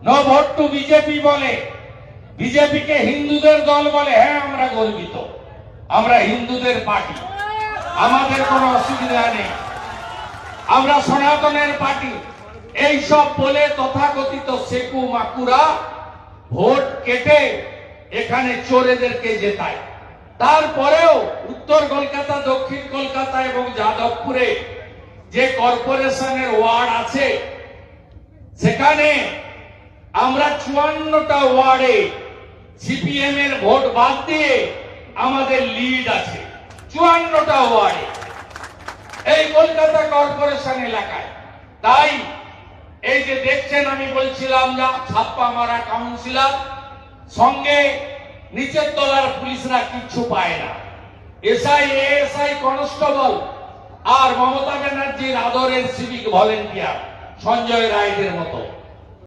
No vote two BJP বলে, বিজেপিকে হিন্দুদের দল বলে। হ্যাঁ, আমরা গর্বিত, আমরা হিন্দুদের পার্টি, আমাদের কোনো অসুবিধা নেই, আমরা সনাতনের পার্টি। এই সব বলে তথাকথিত সেকু মাকুরা ভোট কেটে এখানে চোরেদেরকে জেতায়। তারপরেও উত্তর কলকাতা, দক্ষিণ কলকাতা এবং যাদবপুরে যে কর্পোরেশনের ওয়ার্ড আছে, সেখানে আমরা 54টা ওয়ার্ডে সিপিএম এর ভোট বাদ দিয়ে আমাদের লিড আছে 54টা ওয়ার্ডে এই কলকাতা কর্পোরেশন এলাকায়। তাই এই যে দেখছেন, আমি বলছিলাম যা ছাপ্পা মারা কাউন্সিলর, সঙ্গে নিচের তলার পুলিশরা কিচ্ছু পায় না, এসআই, এএসআই, কনস্টেবল আর মমতা ব্যানার্জির আদরের সিভিক ভলেন্টিয়ার সঞ্জয় রায়দের মতো।